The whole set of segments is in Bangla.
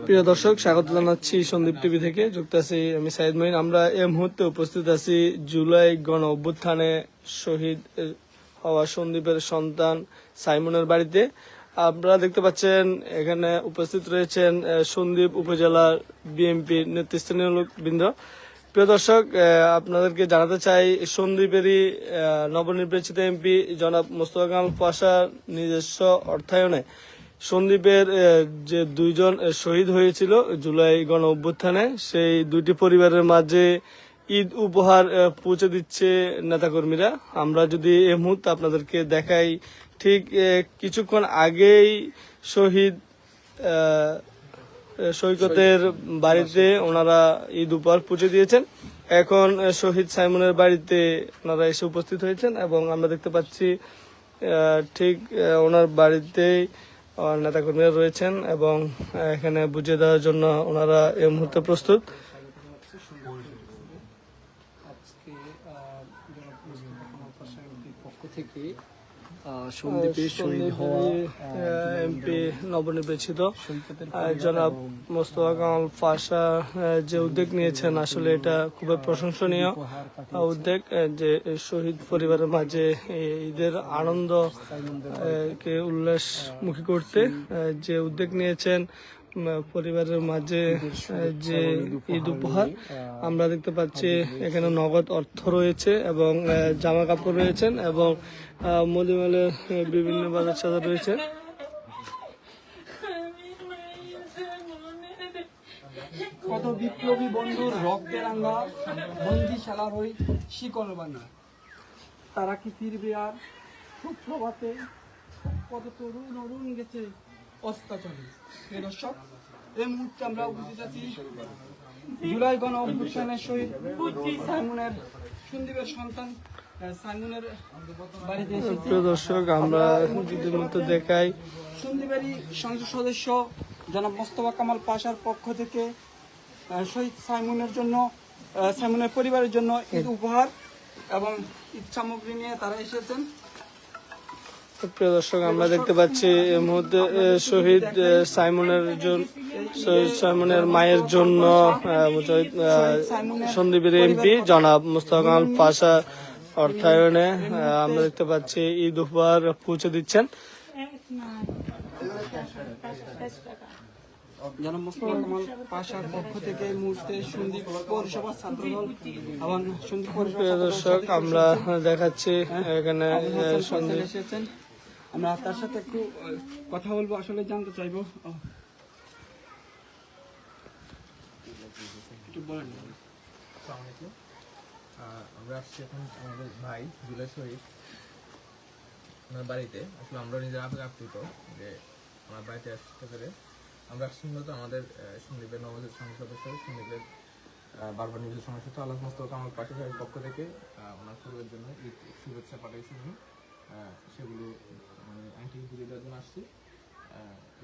প্রিয় দর্শক, স্বাগত জানাচ্ছি সন্দীপ টিভি থেকে। যুক্ত আছি আমি সাইদ মঈন। আমরা এই মুহূর্তে উপস্থিত আছি জুলাই গণ অভ্যুত্থানে শহীদ হওয়া সন্দীপের সন্তান সাইমনের বাড়িতে। আপনারা দেখতে পাচ্ছেন এখানে উপস্থিত রয়েছেন সন্দীপ উপজেলার বিএনপির নেতৃস্থানীয় লোকবৃন্দ। প্রিয় দর্শক, আপনাদেরকে জানাতে চাই সন্দীপেরই নবনির্বাচিত এমপি জনাব মোস্তফা কামাল পাশার নিজস্ব অর্থায়নে সন্দীপের যে দুইজন শহীদ হয়েছিল জুলাই গণ অভ্যুত্থানে, সেই দুইটি পরিবারের মাঝে ঈদ উপহার পৌঁছে দিচ্ছে নেতাকর্মীরা। আমরা যদি এই মুহূর্তে আপনাদেরকে দেখাই, ঠিক কিছুক্ষণ আগেই শহীদ সৈকতের বাড়িতে ওনারা ঈদ উপহার পৌঁছে দিয়েছেন। এখন শহীদ সাইমনের বাড়িতে ওনারা এসে উপস্থিত হয়েছেন এবং আমরা দেখতে পাচ্ছি ঠিক ওনার বাড়িতেই নেতাকর্মীরা রয়েছেন এবং এখানে বুঝিয়ে দেওয়ার জন্য ওনারা এই মুহূর্তে প্রস্তুত। এমপি নবনির্বাচিত জনাব মোস্তফা কামাল পাশা যে উদ্যোগ নিয়েছেন, আসলে এটা খুবই প্রশংসনীয় উদ্যোগ, যে শহীদ পরিবারের মাঝে ঈদের আনন্দ কে উল্লাসমুখী করতে যে উদ্যোগ নিয়েছেন পরিবারের মাঝে যে ঈদ উপহার। আমরা দেখতে পাচ্ছি এখানে নগদ অর্থ রয়েছে এবং জামা কাপড় রয়েছেন এবং মদিমালের বিভিন্ন বাজার সাজার রয়েছে। কত বিপ্লবী বন্ধুর রক্তে রাঙা বন্দিশালার ওই শিকল বাঙা, তারা কি ফিরবে আর সুপ্রভাতে? কত তরুণ অরুণ গেছে অস্তাচলে। দর্শক, এই মুহূর্তে আমরা উপস্থিত আছি জুলাই গণ অভ্যুত্থানের শহীদ সাইমনের সন্দীপের সন্তান সাইমনের বাড়িতে। প্রিয় দর্শক, আমরা ইতিমধ্যে দেখাই সন্দীপেরই সংসদ সদস্য জনাব মোস্তফা কামাল পাশার পক্ষ থেকে শহীদ সাইমনের জন্য, সাইমনের পরিবারের জন্য ঈদ উপহার এবং ঈদ সামগ্রী নিয়ে তারা এসেছেন। প্রিয় দর্শক, আমরা দেখতে পাচ্ছি এই মুহূর্তে শহীদ সাইমনের মায়ের জন্য সন্দীপের এমপি জনাব মোস্তফা কামাল পাশা অর্থায়নে আমরা দেখতে পাচ্ছি ঈদ উপহার পৌঁছে দিচ্ছেন। জনাব মোস্তফা কামাল পাশার পক্ষ থেকে এই মুহূর্তে সন্দীপ পৌরসভা ছাত্রদল এবং সন্দীপ প্রিয় দর্শক, আমরা দেখাচ্ছি এখানে সন্দীপ এসেছেন। আমরা তার সাথে একটু কথা বলবো, আসলে জানতে চাইবো। আমরা আসছি এখন আমাদের ভাই জুলাই শহীদ ওনার বাড়িতে। আসলে আমরা নিজের আবেগ আপ্লুত যে আমার বাড়িতে আসতে পেরে। আমরা আসছি মূলত আমাদের সন্দীপের নবজাত সংসদ সদস্য, সন্দীপের বারবার নির্বাচিত সংসদ আল্লাহ মোস্তফা কামাল পাশা সাহেবের পক্ষ থেকে ওনার পরিবারের জন্য ঈদ শুভেচ্ছা পাঠিয়েছেন। সেগুলো মানে আংটি বুঝিয়ে দেওয়ার জন্য আসছি।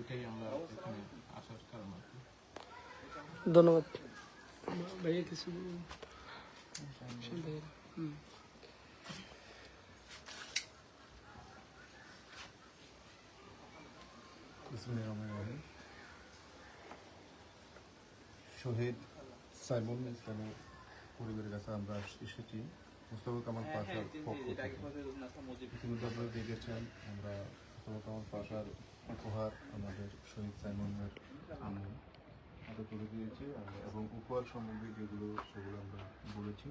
এটাই আমরা এখানে আসার কারণ আর কি। ধন্যবাদ। ভাইয়া কিছু শহীদ সাইমন ইসলামের পরিবারের কাছে আমরা এসেছি মোস্তফা কামাল পাশার পক্ষ থেকে। ইতিমধ্যে আপনারা দেখেছেন আমরা মোস্তফা কামাল পাশার উপহার আমাদের শহীদ সাইমনের হাতে তুলে দিয়েছি এবং উপহার সামগ্রী যেগুলো সেগুলো আমরা বলেছি।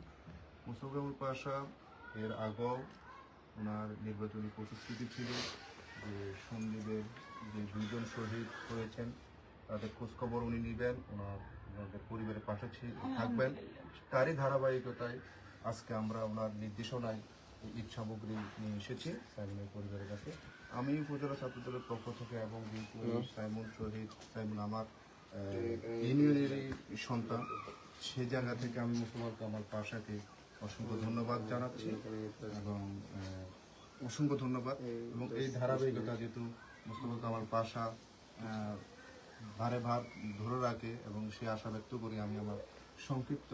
মোস্তফা কামাল পাশা এর আগেও ওনার নির্বাচনী প্রতিশ্রুতি ছিল যে সন্দীপের যে দুজন শহীদ হয়েছেন তাদের খোঁজখবর উনি নেবেন, ওনাদের পরিবারের পাশে থাকবেন। তারই ধারাবাহিকতায় আজকে আমরা ওনার নির্দেশনায় ঈদ সামগ্রী নিয়ে এসেছি সাইমনের পরিবারের কাছে। আমি উপজেলা ছাত্রদলের পক্ষ থেকে এবং সাইমন শহীদ সাইমন আমার ইউনিয়নেরই সন্তান, সে জায়গা থেকে আমি মোস্তফা কামাল পাশাকে অসংখ্য ধন্যবাদ জানাচ্ছি এবং অসংখ্য ধন্যবাদ। এবং এই ধারাবাহিকতা যেহেতু মোস্তফা কামাল পাশা ভারে ভার ধরে রাখে এবং সে আশা ব্যক্ত করি, আমি আমার সংক্ষিপ্ত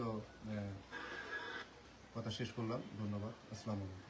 কথা শেষ করলাম। ধন্যবাদ। আসসালামু আলাইকুম।